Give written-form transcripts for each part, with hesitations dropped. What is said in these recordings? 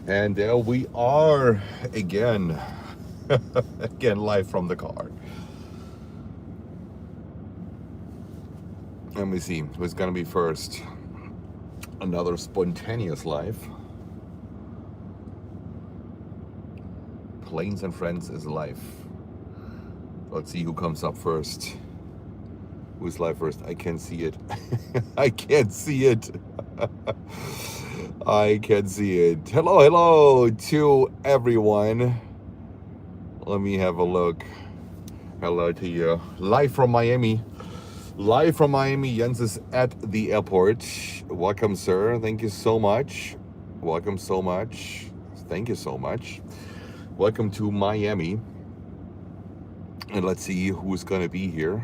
And there we are again. Again, live from the car. Let me see who's gonna be first. Another spontaneous live. Planes and Friends is live. Let's see who comes up first. Who's live first? I can't see it. I can't see it. I can see it. Hello to everyone. Let me have a look. Hello to you. Live from Miami. Live from Miami. Jens is at the airport. Welcome, sir. Thank you so much. Welcome so much. Thank you so much. Welcome to Miami. And let's see who's going to be here.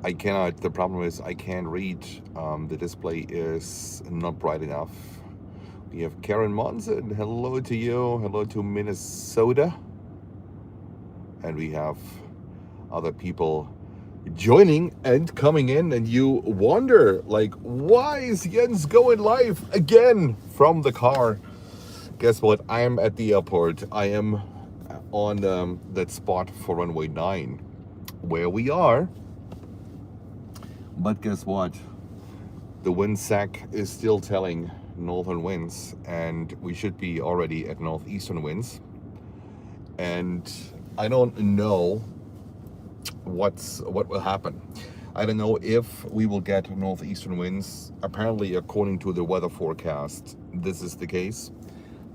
I cannot, the problem is I can't read. The display is not bright enough. We have Karen Monson. Hello to you. Hello to Minnesota. And we have other people joining and coming in, and you wonder, like, why is Jens going live again from the car? Guess what? I am at the airport. I am on that spot for runway 9 where we are. But guess what? The wind sack is still telling northern winds, and we should be already at northeastern winds. And I don't know what will happen. I don't know if we will get northeastern winds. Apparently, according to the weather forecast, this is the case.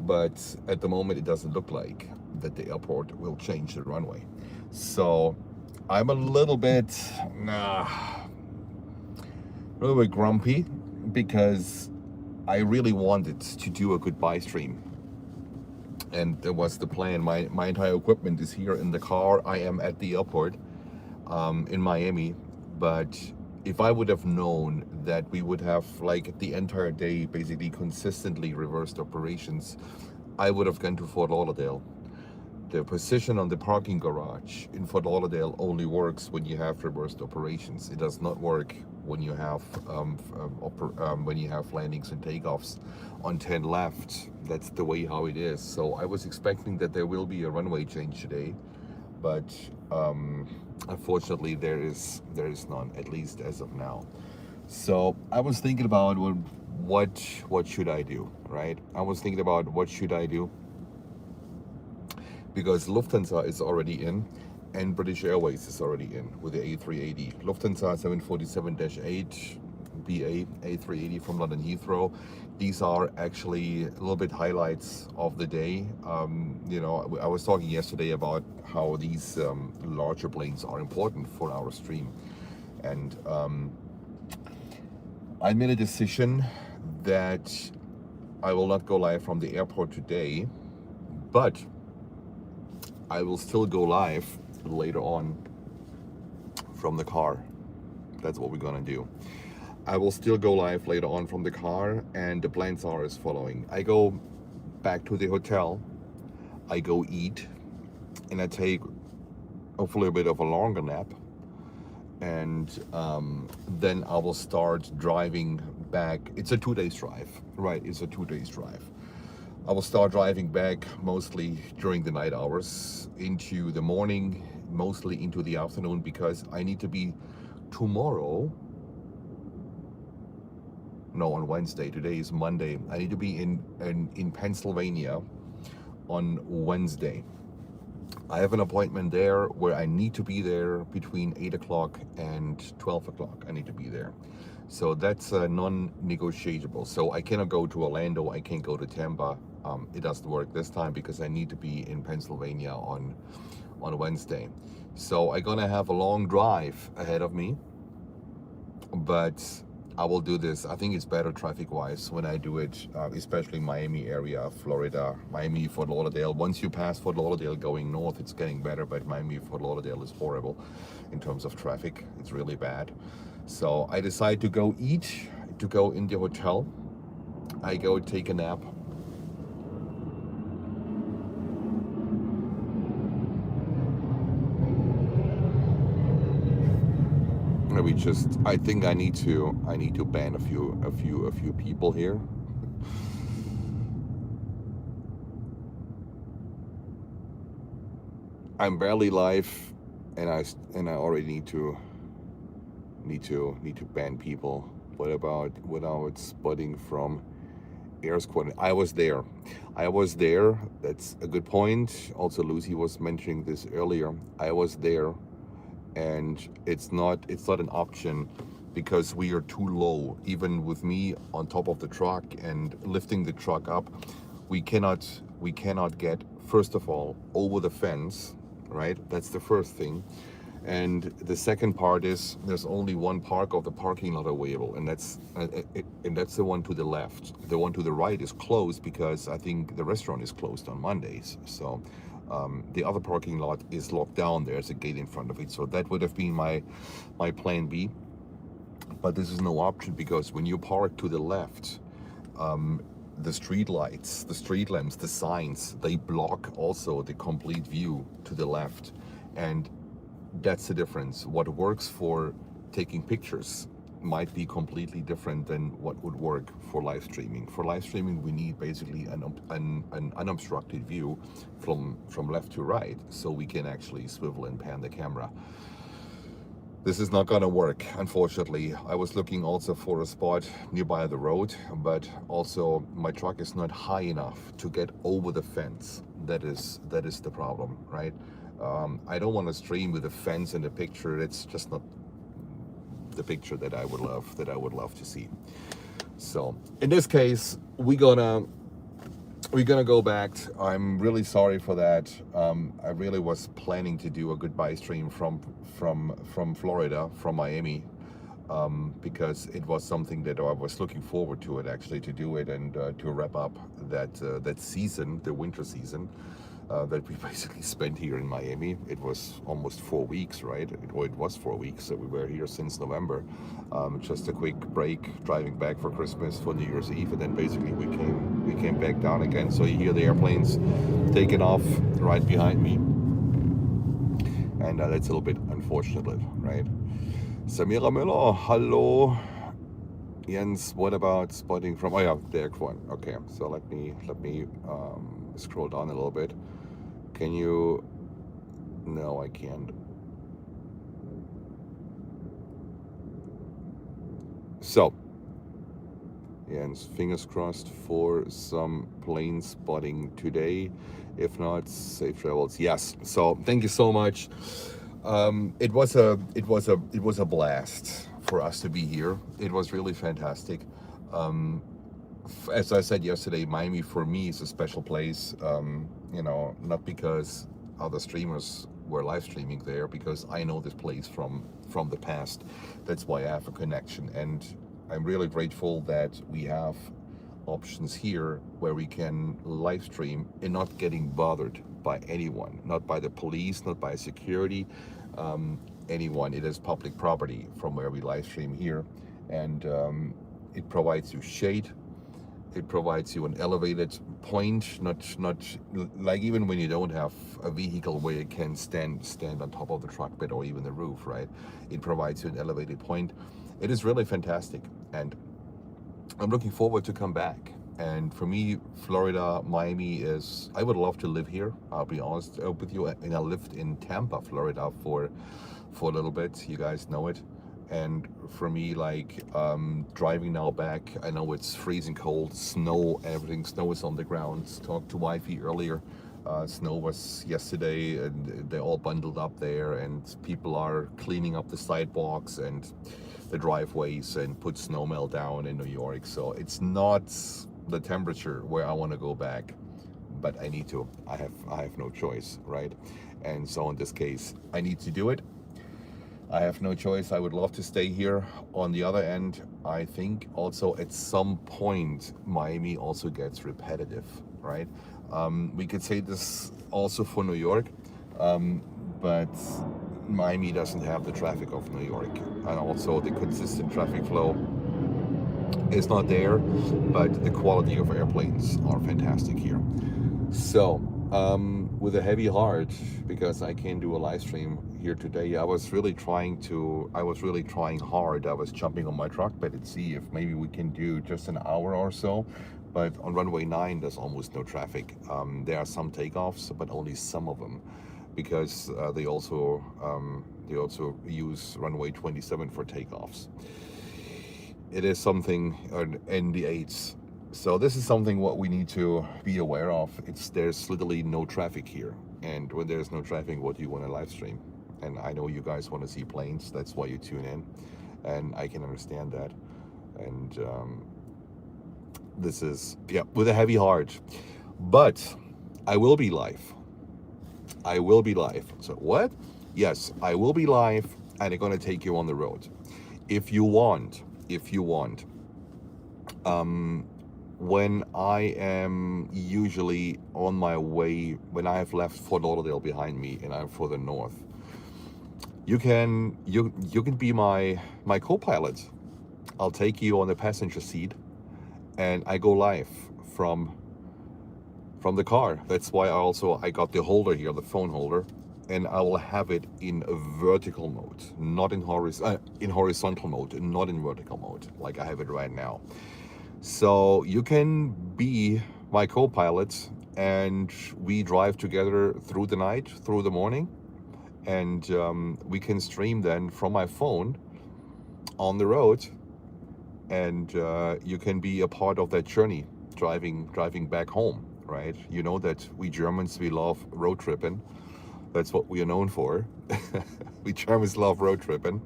But at the moment, it doesn't look like that the airport will change the runway. So I'm a little bit grumpy because I really wanted to do a goodbye stream. And that was the plan. My entire equipment is here in the car. I am at the airport in Miami. But if I would have known that we would have like the entire day basically consistently reversed operations, I would have gone to Fort Lauderdale. The position on the parking garage in Fort Lauderdale only works when you have reversed operations. It does not work when you have landings and takeoffs on 10 left. That's the way how it is. So I was expecting that there will be a runway change today, but unfortunately there is none, at least as of now. So I was thinking about what should I do, right? I was thinking about what should I do, because Lufthansa is already in and British Airways is already in with the A380. Lufthansa 747-8, BA A380 from London Heathrow. These are actually a little bit highlights of the day. You know, I was talking yesterday about how these larger planes are important for our stream. And I made a decision that I will not go live from the airport today, but I will still go live later on from the car. That's what we're gonna do. I will still go live later on from the car, and the plans are as following. I go back to the hotel, I go eat, and I take hopefully a bit of a longer nap, and then I will start driving back. It's a 2 days drive, right? It's a 2 days drive. I will start driving back mostly during the night hours, into the morning, mostly into the afternoon, because I need to be tomorrow. No, on Wednesday. Today is Monday. I need to be in Pennsylvania on Wednesday. I have an appointment there where I need to be there between 8 o'clock and 12 o'clock. I need to be there. So that's non-negotiable. So I cannot go to Orlando. I can't go to Tampa. It doesn't work this time because I need to be in Pennsylvania on Wednesday. So I'm gonna have a long drive ahead of me, but I will do this. I think it's better traffic-wise when I do it, especially Miami area, Florida, Miami, Fort Lauderdale. Once you pass Fort Lauderdale going north, it's getting better, but Miami, Fort Lauderdale is horrible in terms of traffic. It's really bad. So I decide to go eat, to go in the hotel. I go take a nap. There me just, I think I need to ban a few people here. I'm barely live, and I already need to ban people. What about spotting from air squad? I was there. That's a good point. Also, Lucy was mentioning this earlier. I was there, and it's not an option because we are too low. Even with me on top of the truck and lifting the truck up, we cannot get, first of all, over the fence, right? That's the first thing. And the second part is there's only one part of the parking lot available, and that's the one to the left. The one to the right is closed because I think the restaurant is closed on Mondays. So the other parking lot is locked down. There's a gate in front of it. So that would have been my plan B. But this is no option because when you park to the left, the street lights, the street lamps, the signs, they block also the complete view to the left. And that's the difference. What works for taking pictures might be completely different than what would work for live streaming. For live streaming, we need basically an unobstructed view from left to right, so we can actually swivel and pan the camera. This is not gonna work, unfortunately. I was looking also for a spot nearby the road, but also my truck is not high enough to get over the fence. That is the problem, right? I don't want to stream with a fence and a picture. It's just not the picture that I would love to see. So in this case, we're gonna go back. I'm really sorry for that. I really was planning to do a goodbye stream from Florida, from Miami, because it was something that I was looking forward to it, actually, to do it and to wrap up that season, the winter season. That we basically spent here in Miami. It was almost 4 weeks, right? It was 4 weeks. So we were here since November. Just a quick break, driving back for Christmas, for New Year's Eve, and then basically we came back down again. So you hear the airplanes taking off right behind me, and that's a little bit unfortunate, right? Samira Müller, hello. Jens, what about spotting from? Oh yeah, the aircraft. Okay, so let me scroll down a little bit. Can you? No, I can't. So, Jens, fingers crossed for some plane spotting today. If not, safe travels. Yes. So, thank you so much. It was a blast for us to be here. It was really fantastic. As I said yesterday, Miami for me is a special place. Not because other streamers were live streaming there, because I know this place from the past. That's why I have a connection, and I'm really grateful that we have options here where we can live stream and not getting bothered by anyone, not by the police, not by security, anyone. It is public property from where we live stream here, and it provides you shade. It provides you an elevated point, not like even when you don't have a vehicle where you can stand on top of the truck bed or even the roof, right? It provides you an elevated point. It is really fantastic, and I'm looking forward to come back. And for me, Florida, Miami is, I would love to live here. I'll be honest with you. And I lived in Tampa, Florida for a little bit. You guys know it. And for me, like driving now back, I know it's freezing cold, snow, everything. Snow is on the ground. Talked to wifey earlier. Snow was yesterday, and they're all bundled up there, and people are cleaning up the sidewalks and the driveways and put snow melt down in New York. So it's not the temperature where I want to go back, but I need to. I have no choice, right? And so in this case, I need to do it. I have no choice. I would love to stay here. On the other end, I think also at some point Miami also gets repetitive, right? We could say this also for New York, but Miami doesn't have the traffic of New York, and also the consistent traffic flow is not there, but the quality of airplanes are fantastic here. So with a heavy heart because I can't do a live stream here today. I was really trying hard. I was jumping on my truck bed and see if maybe we can do just an hour or so. But on runway 9, there's almost no traffic. There are some takeoffs, but only some of them, because they also use runway 27 for takeoffs. It is something, and the 8s. So this is something what we need to be aware of. There's literally no traffic here, and when there's no traffic, what do you want to live stream? And I know you guys want to see planes. That's why you tune in, and I can understand that. And this is, yeah, with a heavy heart, but I will be live. I will be live. So what? Yes, I will be live, and I'm gonna take you on the road. If you want. When I am usually on my way, when I have left Fort Lauderdale behind me and I'm further north, you can be my co-pilot. I'll take you on the passenger seat, and I go live from the car. That's why I got the holder here, the phone holder, and I will have it in a vertical mode, not in horizontal mode, not in vertical mode like I have it right now. So you can be my co-pilot, and we drive together through the night, through the morning, and we can stream then from my phone on the road, and you can be a part of that journey, driving back home, right? You know that we Germans, we love road tripping. That's what we are known for. We Germans love road tripping,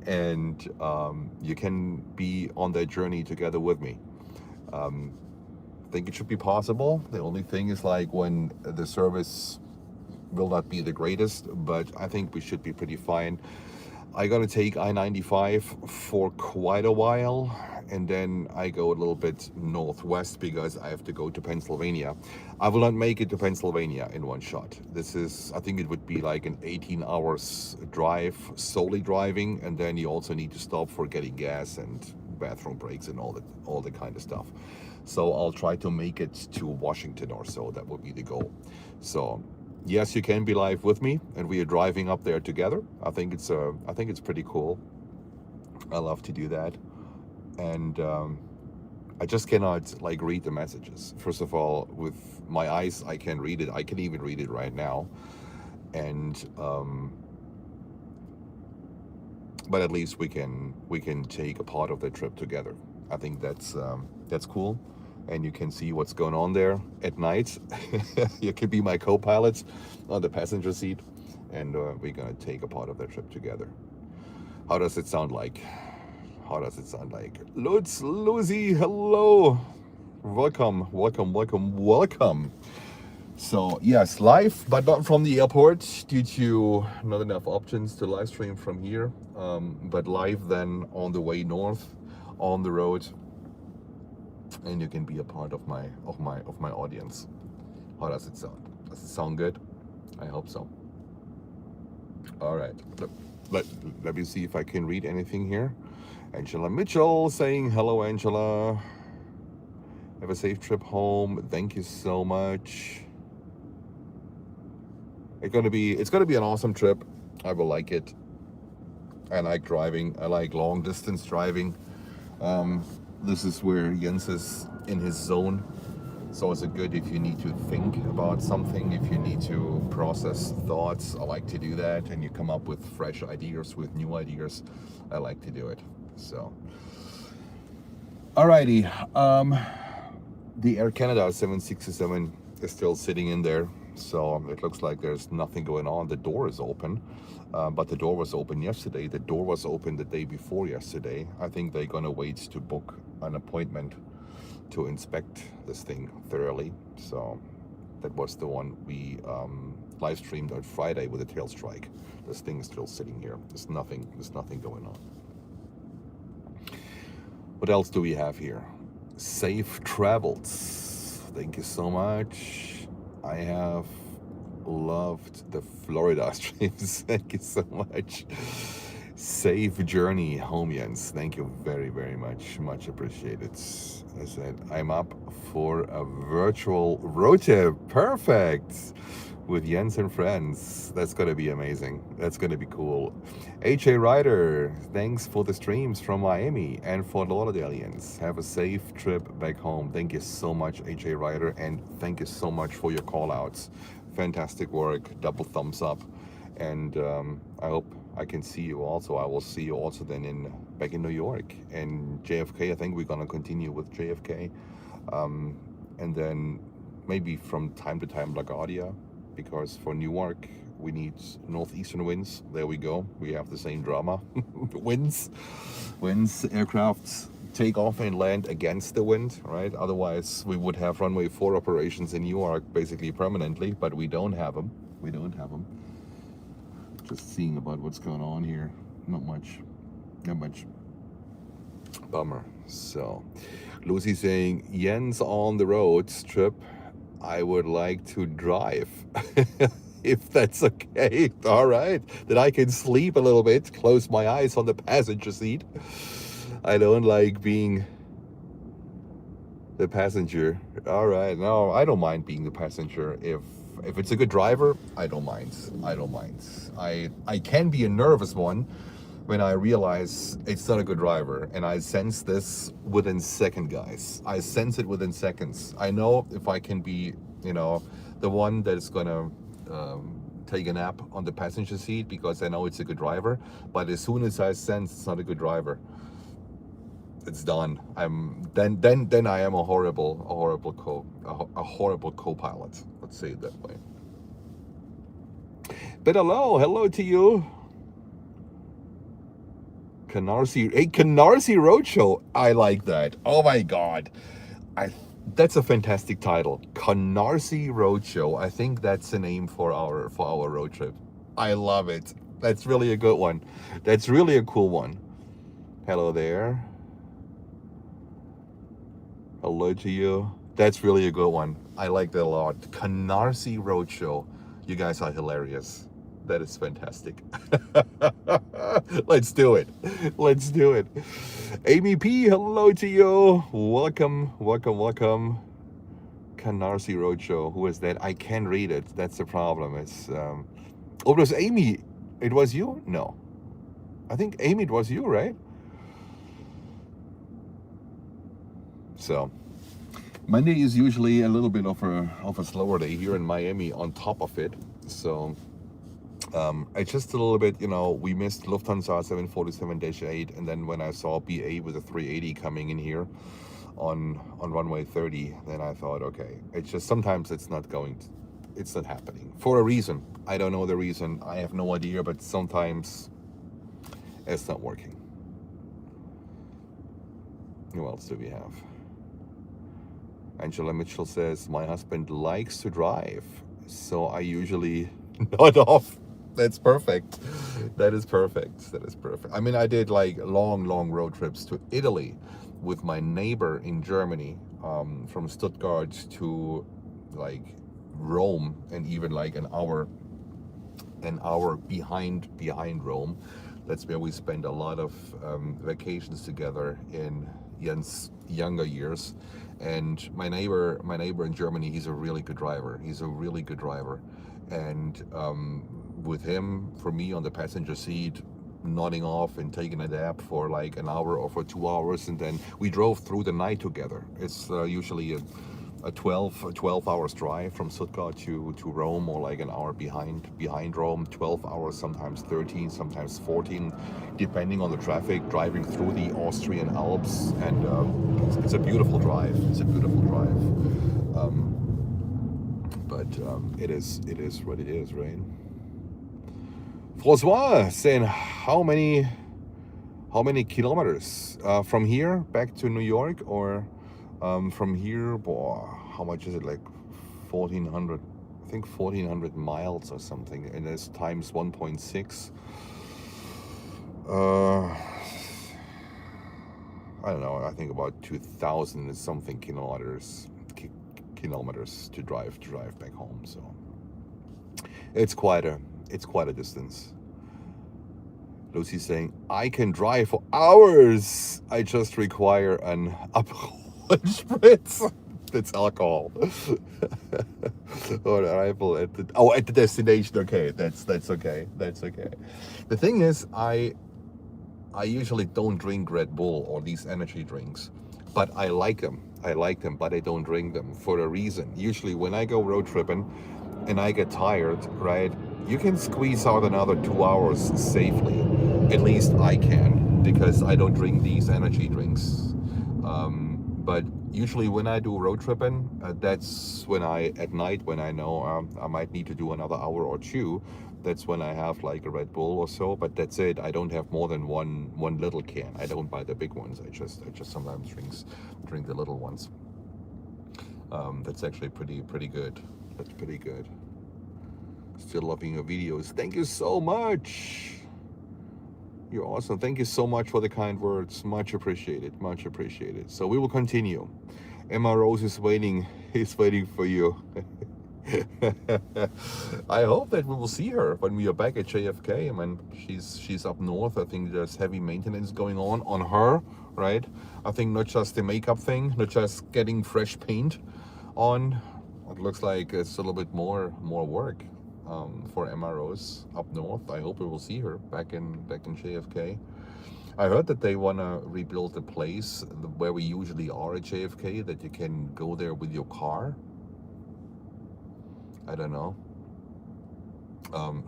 and you can be on that journey together with me. I think it should be possible. The only thing is like when the service will not be the greatest, but I think we should be pretty fine. I gotta take I-95 for quite a while, and then I go a little bit northwest because I have to go to Pennsylvania. I will not make it to Pennsylvania in one shot. I think it would be like an 18 hours drive, solely driving, and then you also need to stop for getting gas and bathroom breaks and all the kind of stuff. So I'll try to make it to Washington or so. That would be the goal. So yes, you can be live with me, and we are driving up there together. I think it's pretty cool. I love to do that, and I just cannot like read the messages. First of all, with my eyes, I can read it. I can even read it right now, and but at least we can take a part of the trip together. I think that's cool. And you can see what's going on there at night. You can be my co-pilot on the passenger seat, and we're gonna take a part of the trip together. How does it sound like? Lutz, Lucy, hello. Welcome. So yes, live, but not from the airport due to not enough options to live stream from here. But live then on the way north, on the road, and you can be a part of my audience. How does it sound? Does it sound good? I hope so. All right. Let me see if I can read anything here. Angela Mitchell saying hello, Angela. Have a safe trip home. Thank you so much. It's gonna be an awesome trip. I will like it. I like driving. I like long distance driving. This is where Jens is in his zone. So it's good if you need to think about something, if you need to process thoughts. I like to do that, and you come up with fresh ideas, with new ideas. I like to do it. So, alrighty. The Air Canada 767 is still sitting in there. So it looks like there's nothing going on. The door is open, but the door was open yesterday. The door was open the day before yesterday. I think they're gonna wait to book an appointment to inspect this thing thoroughly. So that was the one we live streamed on Friday with a tail strike. This thing is still sitting here. There's nothing going on. What else do we have here? Safe travels. Thank you so much. I have loved the Florida streams. Thank you so much. Safe journey home, Jens. Thank you very, very much. Much appreciated. I said, I'm up for a virtual road trip. Perfect. With Jens and friends. That's going to be amazing. That's going to be cool. HA Ryder, thanks for the streams from Miami and for Lauderdale, Jens. Have a safe trip back home. Thank you so much, HA Ryder, and thank you so much for your call outs. Fantastic work. Double thumbs up. And I hope I can see you also. I will see you also then back in New York and JFK. I think we're gonna continue with JFK, and then maybe from time to time LaGuardia, because for Newark we need northeastern winds. There we go. We have the same drama. winds, aircrafts take off and land against the wind, right? Otherwise we would have runway 4 operations in Newark basically permanently, but we don't have them. Just seeing about what's going on here. Not much. Bummer. So, Lucy saying, Jens on the roads trip, I would like to drive. If that's okay. All right. Then I can sleep a little bit, close my eyes on the passenger seat. I don't like being the passenger. All right. No, I don't mind being the passenger. If it's a good driver, I don't mind. I can be a nervous one when I realize it's not a good driver, and I sense this within seconds, guys. I sense it within seconds. I know if I can be, the one that is gonna take a nap on the passenger seat because I know it's a good driver. But as soon as I sense it's not a good driver, it's done. Then I am a horrible co-pilot. Let's say it that way. But hello to you. Canarsie Roadshow. I like that. Oh my God, that's a fantastic title. Canarsie Roadshow. I think that's the name for our road trip. I love it. That's really a good one. That's really a cool one. Hello there. Hello to you. That's really a good one. I like that a lot. Canarsie Roadshow. You guys are hilarious. That is fantastic. Let's do it. Amy P, hello to you. Welcome. Canarsie Roadshow. Who is that? I can't read it. That's the problem. It's it was Amy. It was you? No. I think Amy, it was you, right? So Monday is usually a little bit of a slower day here in Miami on top of it. So I just a little bit, we missed Lufthansa 747-8, and then when I saw BA with a 380 coming in here on runway 30, then I thought, okay, it's just sometimes it's not happening for a reason. I don't know the reason. I have no idea, but sometimes it's not working. Who else do we have? Angela Mitchell says, my husband likes to drive, so I usually nod off. That's perfect. That is perfect. I mean, I did like long road trips to Italy with my neighbor in Germany, from Stuttgart to like Rome, and even like an hour behind Rome. That's where we spent a lot of vacations together in Jens' younger years. And my neighbor in Germany, he's a really good driver. And with him, for me on the passenger seat, nodding off and taking a nap for like an hour or for 2 hours, and then we drove through the night together. It's usually a 12 hours drive from Stuttgart to Rome, or like an hour behind Rome. 12 hours, sometimes 13, sometimes 14, depending on the traffic, driving through the Austrian Alps. And it's a beautiful drive. But it is what it is, right? Francois saying, how many kilometers from here back to New York, or from here, how much is it, like 1,400, I think 1,400 miles or something, and it's times 1.6. I don't know, I think about 2,000 and something kilometers to drive back home. So it's quite a distance. Lucy's saying, I can drive for hours. I just require an Aperol spritz. That's alcohol. On arrival at the destination. Okay, that's okay. That's okay. The thing is, I usually don't drink Red Bull or these energy drinks, but I like them. I like them, but I don't drink them for a reason. Usually, when I go road tripping and I get tired, right, you can squeeze out another 2 hours safely. At least I can, because I don't drink these energy drinks. But usually when I do road tripping, that's when at night, when I know I might need to do another hour or two, that's when I have like a Red Bull or so. But that's it. I don't have more than one little can. I don't buy the big ones. I just sometimes drink the little ones. That's actually pretty good. That's pretty good. Still loving your videos. Thank you so much. You're awesome. Thank you so much for the kind words. Much appreciated. Much appreciated. So we will continue. Emma Rose is waiting. He's waiting for you. I hope that we will see her when we are back at JFK. I mean, she's up north. I think there's heavy maintenance going on her, right? I think not just the makeup thing, not just getting fresh paint on. It looks like it's a little bit more work. For Emma Rose up north. I hope we will see her back in JFK. I heard that they want to rebuild the place where we usually are at JFK, that you can go there with your car. I don't know.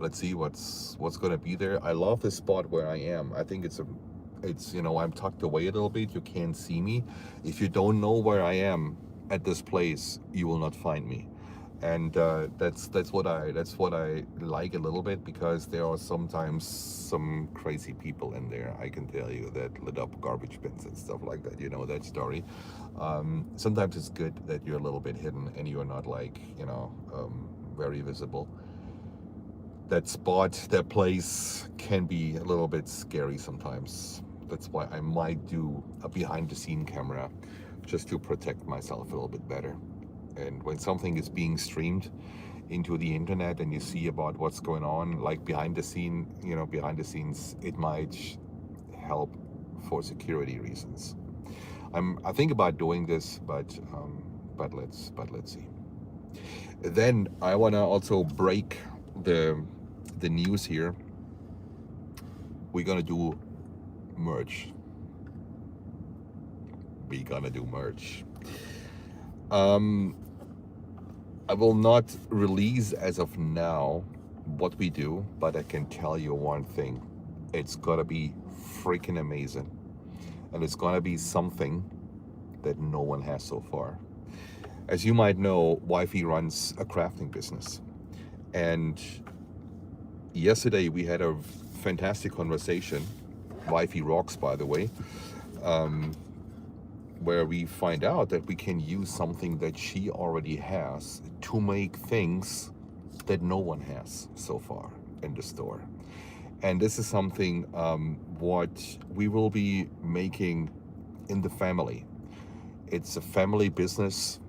Let's see what's going to be there. I love this spot where I am. I think it's I'm tucked away a little bit. You can't see me. If you don't know where I am at this place, you will not find me. And that's what I like a little bit, because there are sometimes some crazy people in there. I can tell you, that lit up garbage bins and stuff like that. You know that story. Sometimes it's good that you're a little bit hidden and you're not very visible. That spot, that place can be a little bit scary sometimes. That's why I might do a behind the scene camera, just to protect myself a little bit better. And when something is being streamed into the internet and you see about what's going on, like behind the scenes, it might help for security reasons. I think about doing this, but let's see. Then I want to also break the news here. We're gonna do merch. We're gonna do merch. I will not release as of now what we do, but I can tell you one thing. It's gonna be freaking amazing. And it's gonna be something that no one has so far. As you might know, Wifey runs a crafting business. And yesterday we had a fantastic conversation. Wifey rocks, by the way. Where we find out that we can use something that she already has to make things that no one has so far in the store. And this is something what we will be making in the family. It's a family business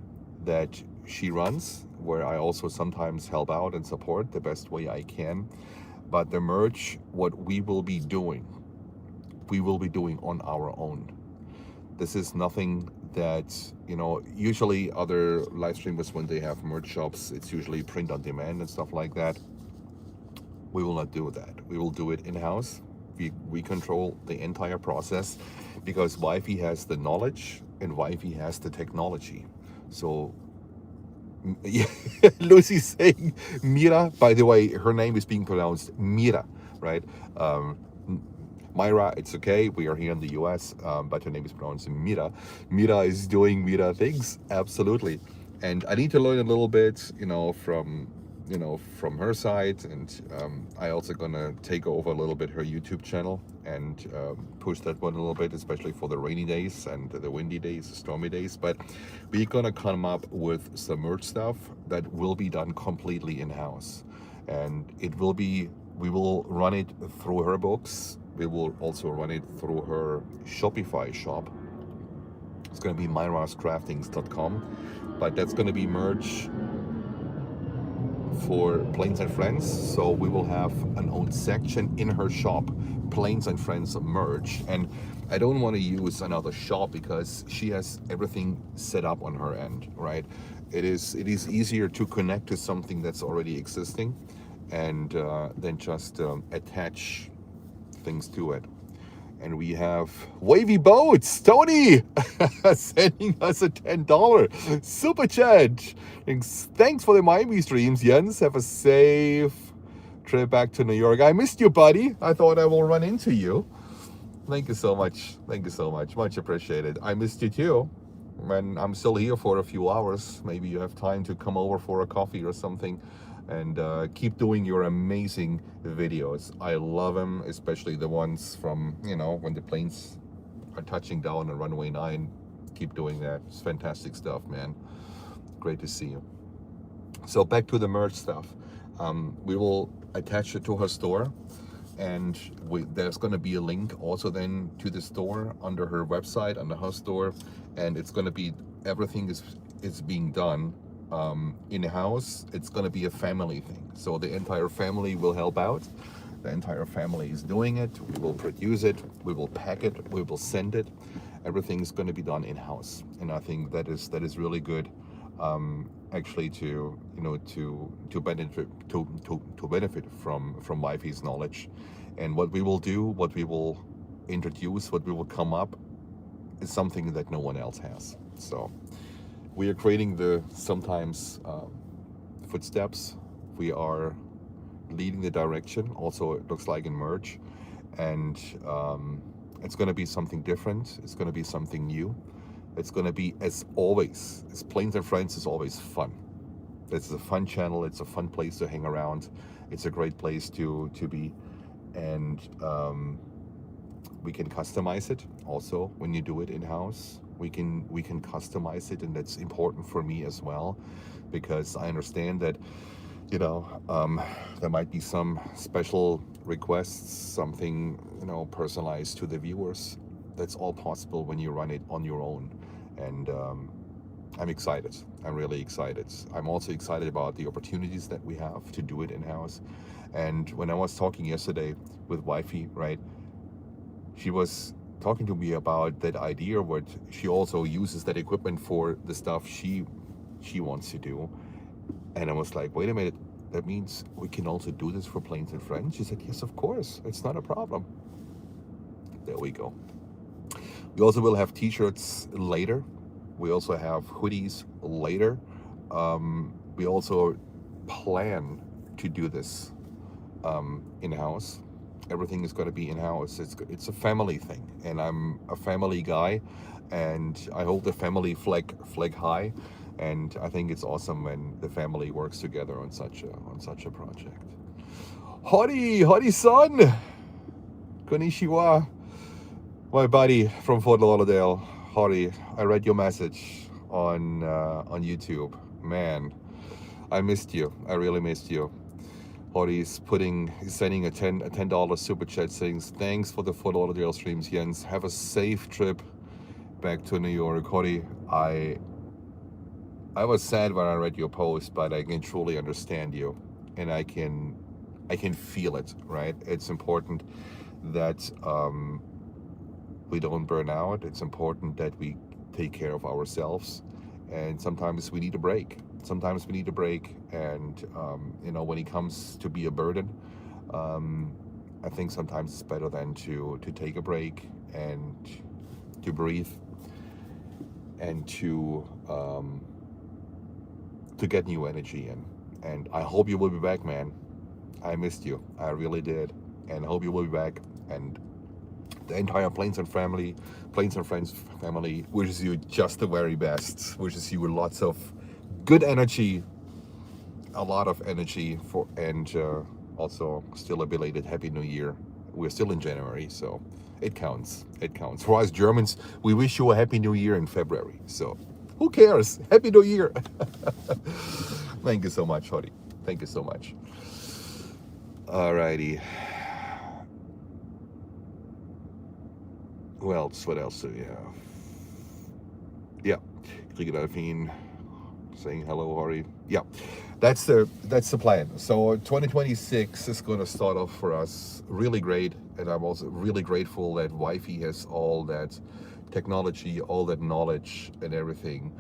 that she runs, where I also sometimes help out and support the best way I can. But the merch, what we will be doing on our own. This is nothing that, usually other live streamers, when they have merch shops, it's usually print on demand and stuff like that. We will not do that. We will do it in-house. We control the entire process, because Wifey has the knowledge and Wifey has the technology. So Lucy's saying Mira, by the way, her name is being pronounced Mira, right? Myra, it's okay. We are here in the US, but her name is pronounced Mira. Mira is doing Mira things, absolutely. And I need to learn a little bit, from her side. And I also gonna take over a little bit her YouTube channel and push that one a little bit, especially for the rainy days and the windy days, the stormy days. But we're gonna come up with some merch stuff that will be done completely in-house, and we will run it through her books. We will also run it through her Shopify shop. It's going to be myrascraftings.com, but that's going to be merch for Planes and Friends. So we will have an own section in her shop, Planes and Friends merch. And I don't want to use another shop because she has everything set up on her end, right? It is easier to connect to something that's already existing, and then just attach things to it. And we have Wavy Boats, Tony, sending us a $10 super chat. Thanks for the Miami streams, Jens. Have a safe trip back to New York. I missed you, buddy. I thought I will run into you. Thank you so much. Thank you so much. Much appreciated. I missed you too. And I'm still here for a few hours. Maybe you have time to come over for a coffee or something. And keep doing your amazing videos. I love them, especially the ones from, when the planes are touching down on runway 9. Keep doing that. It's fantastic stuff, man. Great to see you. So back to the merch stuff. We will attach it to her store, and there's going to be a link also then to the store under her website, under her store, and it's going to be, everything is being done in-house. It's going to be a family thing, so the entire family will help out. The entire family is doing it. We will produce it, we will pack it, we will send it. Everything's going to be done in-house, and I think that is really good, actually, to benefit from Wifey's knowledge. And what we will do, what we will introduce, what we will come up, is something that no one else has. So we are creating the sometimes footsteps. We are leading the direction. Also, it looks like in merch, and it's going to be something different. It's going to be something new. It's going to be, as always, as Planes and Friends is always fun. It's a fun channel. It's a fun place to hang around. It's a great place to be, and we can customize it. Also, when you do it in house, we can customize it, and that's important for me as well, because I understand that there might be some special requests, something personalized to the viewers. That's all possible when you run it on your own, and I'm excited. I'm really excited. I'm also excited about the opportunities that we have to do it in-house. And when I was talking yesterday with Wifey, right, she was talking to me about that idea, what she also uses that equipment for the stuff she wants to do. And I was like, wait a minute, that means we can also do this for Planes and Friends? She said, yes, of course, it's not a problem. There we go. We also will have t-shirts later. We also have hoodies later. We also plan to do this in-house. Everything is going to be in-house. It's a family thing, and I'm a family guy, and I hold the family flag high, and I think it's awesome when the family works together on such a project. Howdy son, konnichiwa, my buddy from Fort Lauderdale. Howdy, I read your message on YouTube. Man, I missed you. I really missed you. Hoddie's sending a $10 super chat saying, thanks for the Fort Lauderdale streams, Jens. Have a safe trip back to New York. Hoddie, I was sad when I read your post, but I can truly understand you, and I can feel it, right? It's important that we don't burn out. It's important that we take care of ourselves, and sometimes we need a break. And when it comes to be a burden, I think sometimes it's better than to take a break and to breathe and to get new energy in. And I hope you will be back, man. I missed you. I really did. And I hope you will be back. And the entire Planes and Friends family wishes you just the very best. Wishes you lots of good energy, a lot of energy and also still a belated Happy New Year. We're still in January, so it counts. For us Germans, we wish you a Happy New Year in February. So who cares? Happy New Year. Thank you so much, Hody. Thank you so much. Alrighty. What else do we have? Yeah, Kriege Delphine saying hello, Hori. Yeah, that's the plan. So 2026 is going to start off for us really great, and I'm also really grateful that Wi-Fi has all that technology, all that knowledge, and everything.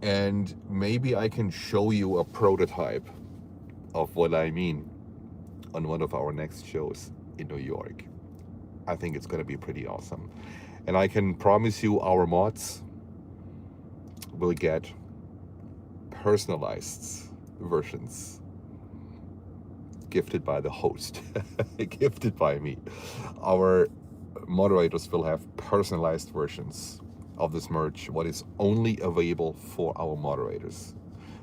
And maybe I can show you a prototype of what I mean on one of our next shows in New York. I think it's going to be pretty awesome, and I can promise you, our mods will get personalized versions gifted by the host, gifted by me. Our moderators will have personalized versions of this merch, what is only available for our moderators,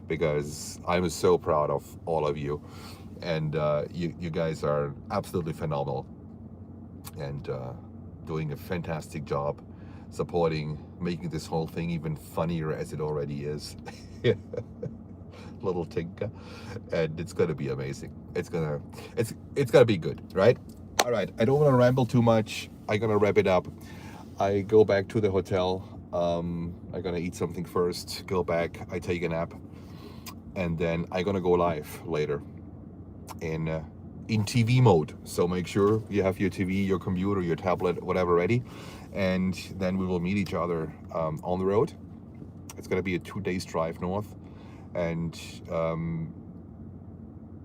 because I'm so proud of all of you, and you guys are absolutely phenomenal, and doing a fantastic job supporting, making this whole thing even funnier as it already is. Little tinker, and it's gonna be amazing. It's gonna be good, right? All right, I don't want to ramble too much. I'm gonna wrap it up. I go back to the hotel. I'm gonna eat something first, go back, I take a nap, and then I'm gonna go live later in TV mode. So make sure you have your TV, your computer, your tablet, whatever ready, and then we will meet each other on the road. It's gonna be a 2 days drive north, and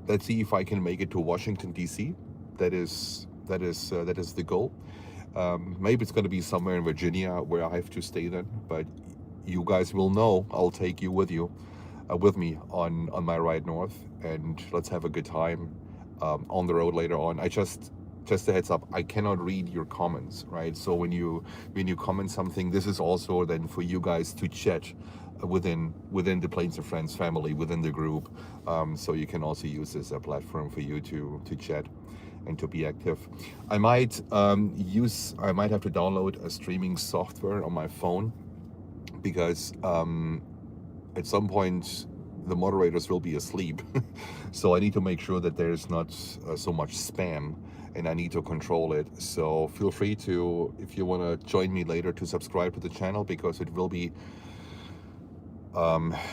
let's see if I can make it to Washington D.C. That is the goal. Maybe it's going to be somewhere in Virginia where I have to stay then, but you guys will know. I'll take you with me on my ride north, and let's have a good time on the road later on. Just a heads up, I cannot read your comments, right? So when you comment something, this is also then for you guys to chat within the Planes and Friends family, within the group. So you can also use this as a platform for you to chat and to be active. I might have to download a streaming software on my phone, because at some point the moderators will be asleep. So I need to make sure that there's not so much spam, and I need to control it. So feel free to, if you want to join me later, to subscribe to the channel, because it will be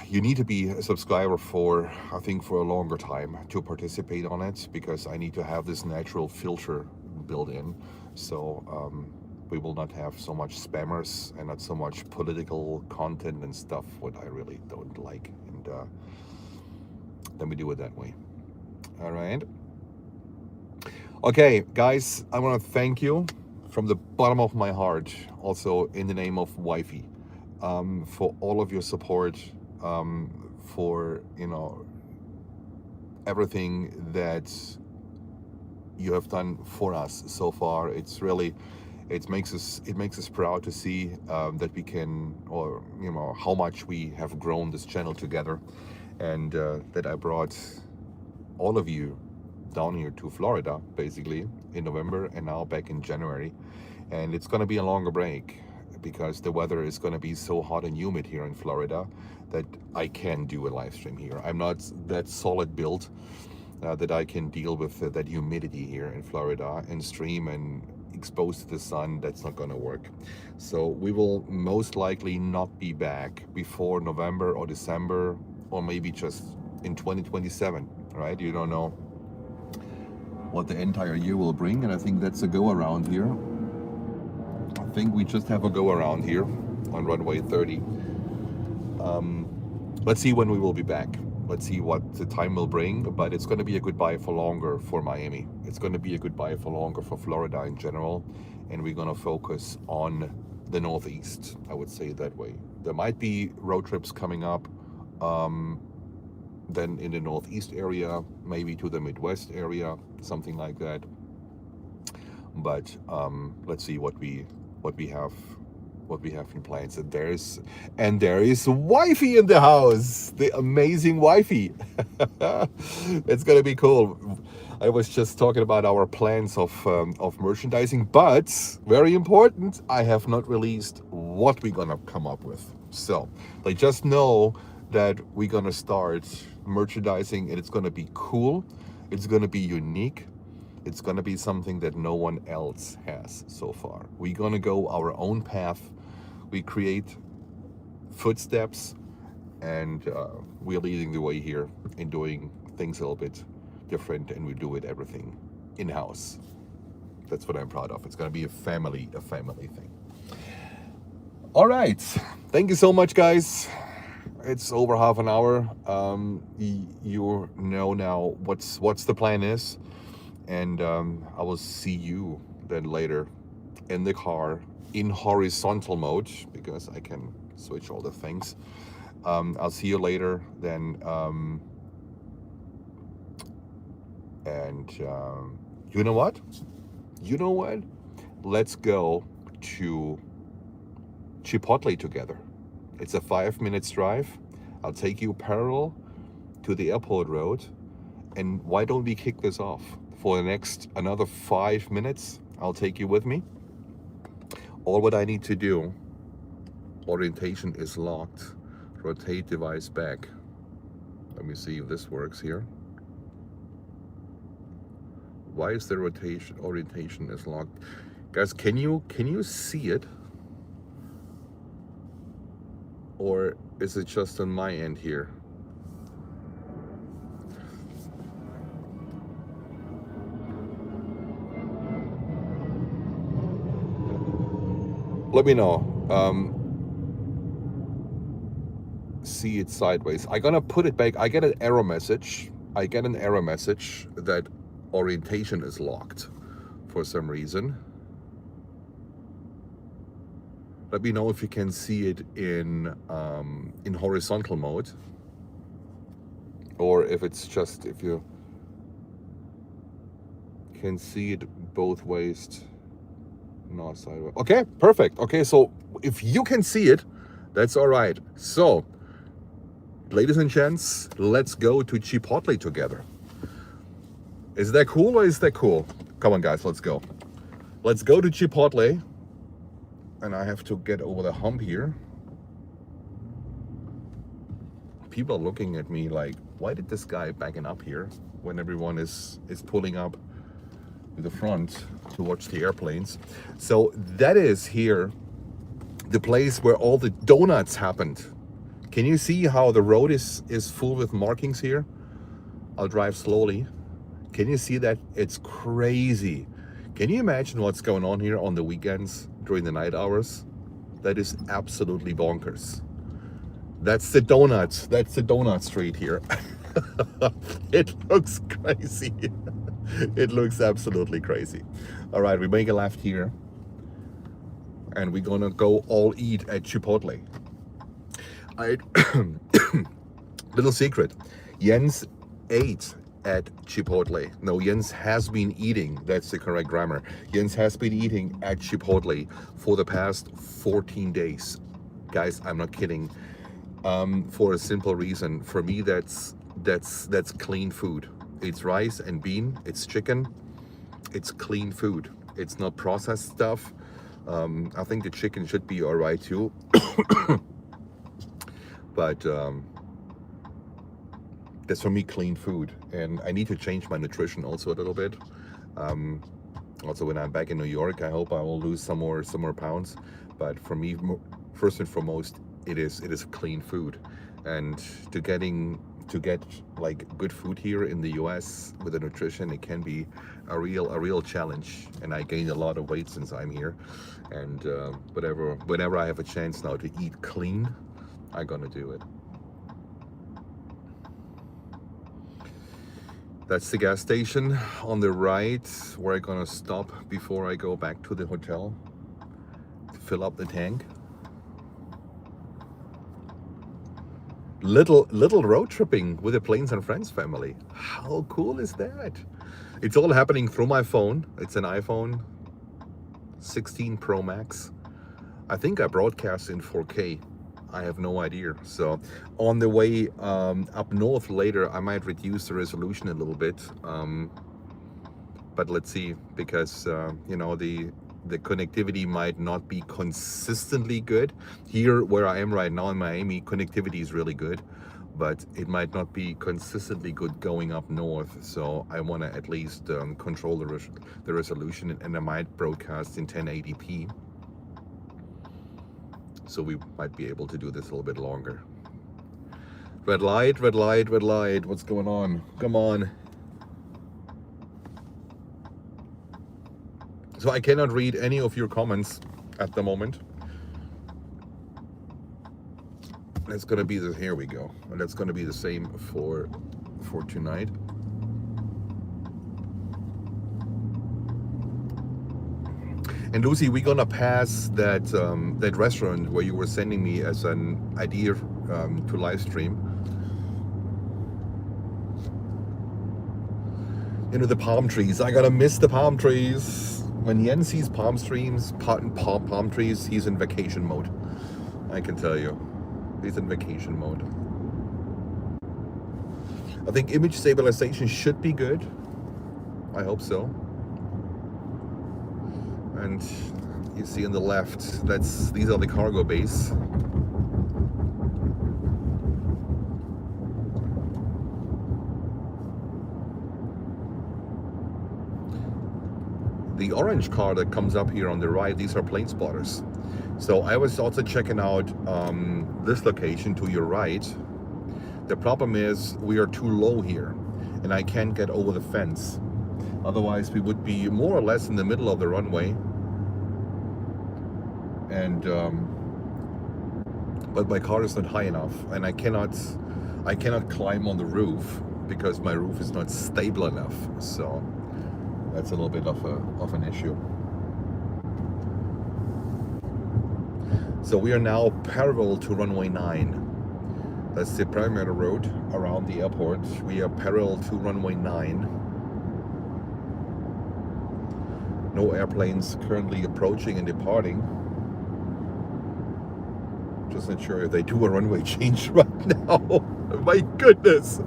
you need to be a subscriber for, I think, for a longer time to participate on it, because I need to have this natural filter built in. So we will not have so much spammers and not so much political content and stuff, what I really don't like. And then we do it that way. All right. Okay, guys, I want to thank you from the bottom of my heart, also in the name of Wi-Fi, for all of your support, for everything that you have done for us so far. It makes us proud to see that we can, or how much we have grown this channel together, and that I brought all of you down here to Florida basically in November, and now back in January. And it's going to be a longer break, because the weather is going to be so hot and humid here in Florida that I can do a live stream here. I'm not that solid built that I can deal with that humidity here in Florida and stream and exposed to the sun. That's not going to work. So we will most likely not be back before November or December, or maybe just in 2027, right? You don't know what the entire year will bring, and I think that's a go around here. I think we just have a go around here on runway 30. Let's see when we will be back. Let's see what the time will bring, but it's going to be a goodbye for longer for Miami. It's going to be a goodbye for longer for Florida in general, and we're going to focus on the Northeast, I would say that way. There might be road trips coming up, then in the Northeast area, maybe to the Midwest area, something like that. But let's see what we have in plans. And there is Wi-Fi in the house, the amazing Wi-Fi. It's gonna be cool. I was just talking about our plans of merchandising, but very important, I have not released what we're gonna come up with. So they just know that we're gonna start merchandising, and it's gonna be cool, it's gonna be unique, it's gonna be something that no one else has so far. We're gonna go our own path. We create footsteps and we're leading the way here in doing things a little bit different, and we do it everything in-house. That's what I'm proud of. It's going to be a family thing. All right, thank you so much, guys. It's over half an hour. You know now what's the plan is, and I will see you then later in the car in horizontal mode, because I can switch all the things. I'll see you later then, and you know what? Let's go to Chipotle together. It's a 5 minutes drive. I'll take you parallel to the airport road, and why don't we kick this off for the next another 5 minutes? I'll take you with me. All what I need to do, orientation is locked. Rotate device back. Let me see if this works here. Why is the orientation is locked? Guys, can you see it? Or is it just on my end here? Let me know. See it sideways. I'm gonna put it back. I get an error message that orientation is locked for some reason. Let me know if you can see it in horizontal mode, or if it's just, if you can see it both ways. No, sideways. Okay, perfect. Okay, so if you can see it, that's all right. So, ladies and gents, let's go to Chipotle together. Is that cool or is that cool? Come on, guys, let's go. Let's go to Chipotle. And I have to get over the hump here. People are looking at me like, why did this guy backing up here when everyone is pulling up to the front to watch the airplanes? So that is here the place where all the donuts happened. Can you see how the road is full with markings here? I'll drive slowly. Can you see that? It's crazy. Can you imagine what's going on here on the weekends during the night hours? That is absolutely bonkers. That's the donuts. That's the donut street here. It looks crazy. It looks absolutely crazy. All right, we make a left here, and we're gonna go all eat at Chipotle. Little secret, Jens ate at Chipotle. No, Jens has been eating, that's the correct grammar. Jens has been eating at Chipotle for the past 14 days. Guys, I'm not kidding. For a simple reason. For me, that's clean food. It's rice and bean, it's chicken, it's clean food. It's not processed stuff. I think the chicken should be all right too. But that's for me clean food, and I need to change my nutrition also a little bit. Also, when I'm back in New York, I hope I will lose some more pounds. But for me, first and foremost, it is clean food, and to get like good food here in the US with the nutrition, it can be a real challenge. And I gained a lot of weight since I'm here, and whenever I have a chance now to eat clean, I'm gonna do it. That's the gas station on the right, where I'm gonna stop before I go back to the hotel to fill up the tank. Little road tripping with the Planes and Friends family. How cool is that? It's all happening through my phone. It's an iPhone 16 Pro Max. I think I broadcast in 4K. I have no idea. So on the way up north later, I might reduce the resolution a little bit. But let's see, because you know, the connectivity might not be consistently good. Here where I am right now in Miami, connectivity is really good, but it might not be consistently good going up north. So I want to at least control the resolution, and I might broadcast in 1080p. So we might be able to do this a little bit longer. Red light, red light, red light. What's going on? Come on. So I cannot read any of your comments at the moment. That's gonna be the, here we go. And that's gonna be the same for tonight. And Lucy, we're gonna pass that that restaurant where you were sending me as an idea to live stream. You know, the palm trees. I gotta miss the palm trees. When Yen sees palm trees, he's in vacation mode. I can tell you, he's in vacation mode. I think image stabilization should be good. I hope so. And you see on the left, these are the cargo bays. The orange car that comes up here on the right, these are plane spotters. So I was also checking out this location to your right. The problem is we are too low here and I can't get over the fence. Otherwise we would be more or less in the middle of the runway. And but my car is not high enough and I cannot climb on the roof because my roof is not stable enough. So that's a little bit of an issue. So we are now parallel to runway 9. That's the perimeter road around the airport. We are parallel to runway 9. No airplanes currently approaching and departing. Just not sure if they do a runway change right now. My goodness.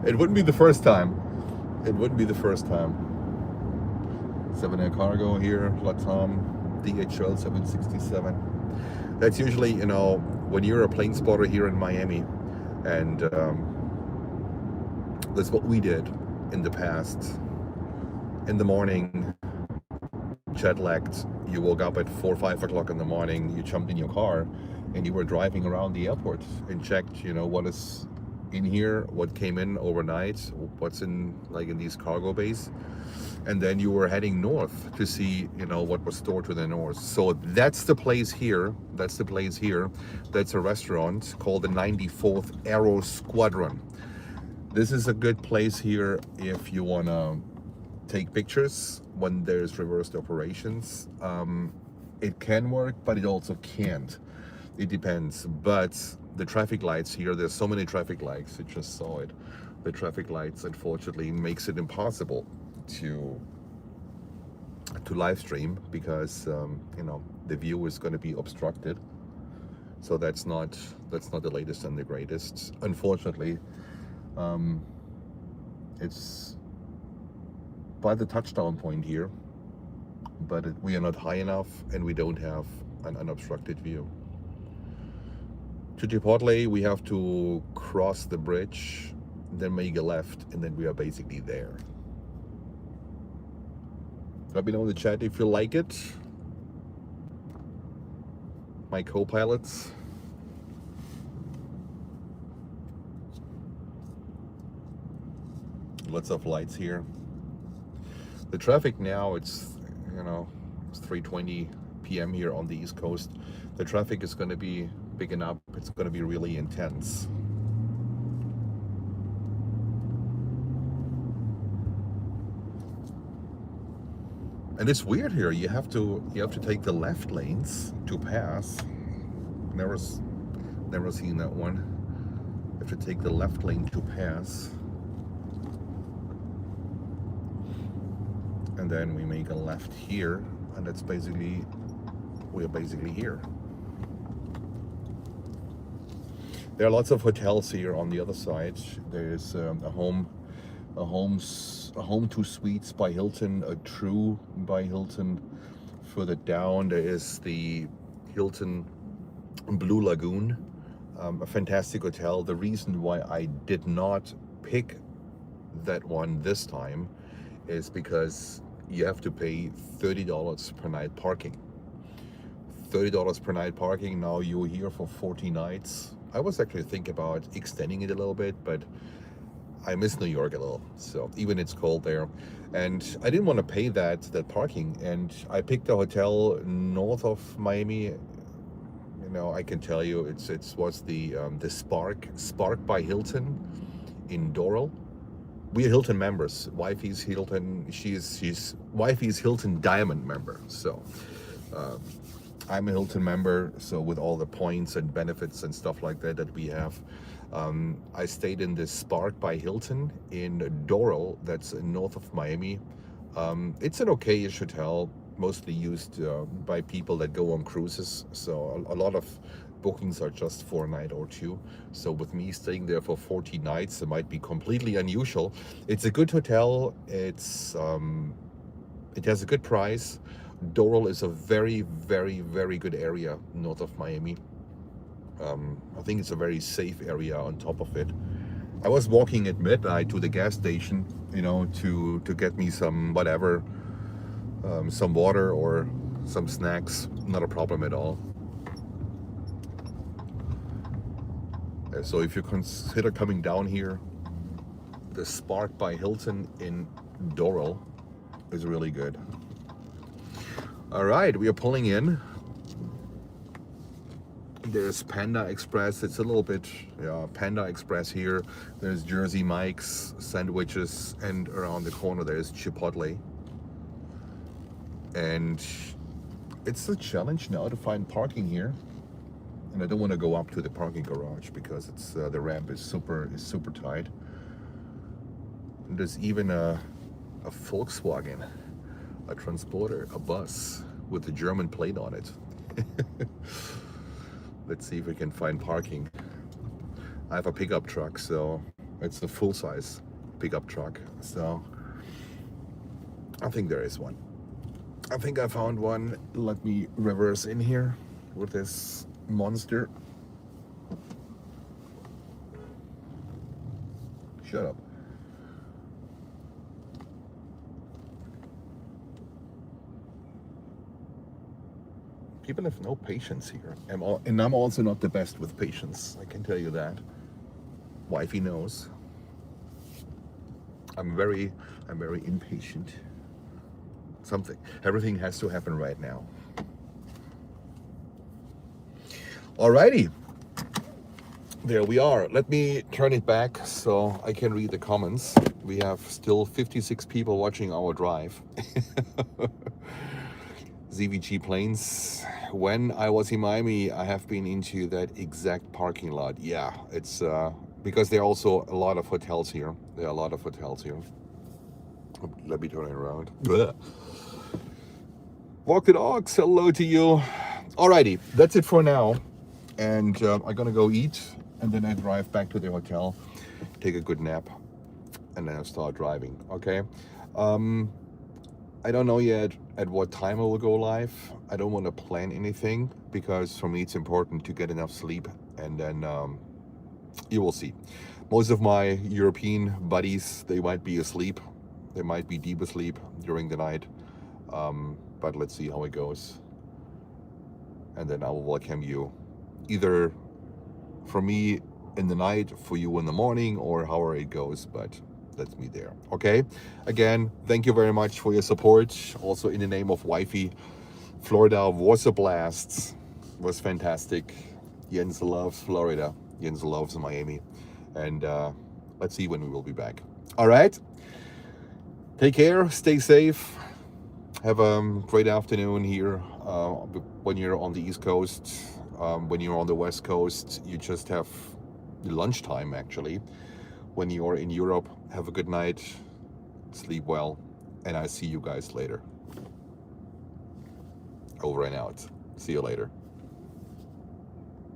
It wouldn't be the first time. It wouldn't be the first time. 7 Air Cargo here, Latam, DHL 767. That's usually, you know, when you're a plane spotter here in Miami, and that's what we did in the past. In the morning, jet lagged, you woke up at 4 or 5 o'clock in the morning, you jumped in your car, and you were driving around the airport and checked, you know, what is in here, what came in overnight, what's in these cargo bays, and then you were heading north to see, you know, what was stored to the north. So that's the place here. That's the place here. That's a restaurant called the 94th Aero Squadron. This is a good place here if you want to take pictures when there's reversed operations. It can work, but it also can't. It depends. But the traffic lights here, there's so many traffic lights, you just saw it. The traffic lights, unfortunately, makes it impossible to live stream because you know, the view is going to be obstructed. So that's not the latest and the greatest. Unfortunately, it's by the touchdown point here, but we are not high enough and we don't have an unobstructed view. To Chipotle, we have to cross the bridge, then make a left, and then we are basically there. Let me know in the chat if you like it. My co-pilots. Lots of lights here. The traffic now, it's, you know, it's 3:20 p.m. here on the East Coast. The traffic is going to be picking up. It's going to be really intense. And it's weird here. You have to take the left lanes to pass. Never seen that one. You have to take the left lane to pass. And then we make a left here, and that's basically, we're basically here. There are lots of hotels here on the other side. There's a home to suites by Hilton, a True by Hilton. Further down there is the Hilton Blue Lagoon, a fantastic hotel. The reason why I did not pick that one this time is because you have to pay $30 per night parking. $30 per night parking. Now you're here for 40 nights. I was actually thinking about extending it a little bit, but I miss New York a little. So even it's cold there, and I didn't want to pay that parking, and I picked a hotel north of Miami. You know, I can tell you, it was the Spark by Hilton in Doral. We're Hilton members. Wifey's Hilton. She's Wifey's Hilton Diamond member. So uh, I'm a Hilton member. So with all the points and benefits and stuff like that we have, I stayed in this Spark by Hilton in Doral. That's north of Miami. It's an okay-ish hotel, mostly used by people that go on cruises. So a lot of bookings are just for a night or two. So with me staying there for 40 nights, it might be completely unusual. It's a good hotel. It has a good price. Doral is a very, very, very good area north of Miami. I think it's a very safe area on top of it. I was walking at midnight to the gas station, you know, to get me some whatever, some water or some snacks. Not a problem at all. So if you consider coming down here, the Spark by Hilton in Doral is really good. All right, we are pulling in. There's Panda Express. It's a little bit, yeah, Panda Express here. There's Jersey Mike's sandwiches, and around the corner there's Chipotle. And it's a challenge now to find parking here. And I don't want to go up to the parking garage because it's the ramp is super tight. And there's even a Volkswagen, a transporter, a bus with a German plate on it. Let's see if we can find parking. I have a pickup truck, so it's a full-size pickup truck. So I think there is one. I think I found one. Let me reverse in here with this monster. Shut up. People have no patience here. And I'm also not the best with patience. I can tell you that. Wifey knows. I'm very impatient. Everything has to happen right now. Alrighty. There we are. Let me turn it back so I can read the comments. We have still 56 people watching our drive. ZVG Planes. When I was in Miami, I have been into that exact parking lot. Yeah, it's because there are also a lot of hotels here. There are a lot of hotels here. Let me turn it around. Blech. Walk the dogs. Hello to you. Alrighty, that's it for now. And I'm gonna go eat, and then I drive back to the hotel, take a good nap, and then I'll start driving. Okay. I don't know yet at what time I will go live. I don't want to plan anything because for me it's important to get enough sleep, and then you will see. Most of my European buddies, they might be asleep. They might be deep asleep during the night. But let's see how it goes. And then I will welcome you either for me in the night, for you in the morning, or however it goes, but that's me there. Okay, again, thank you very much for your support. Also in the name of Wifey, Florida was a blast, was fantastic. Jens loves Florida, Jens loves Miami, and let's see when we will be back. All right, take care, stay safe, have a great afternoon here when you're on the East Coast. When you're on the West Coast, you just have lunchtime actually. When you're in Europe, have a good night, sleep well, and I see you guys later. Over and out. See you later.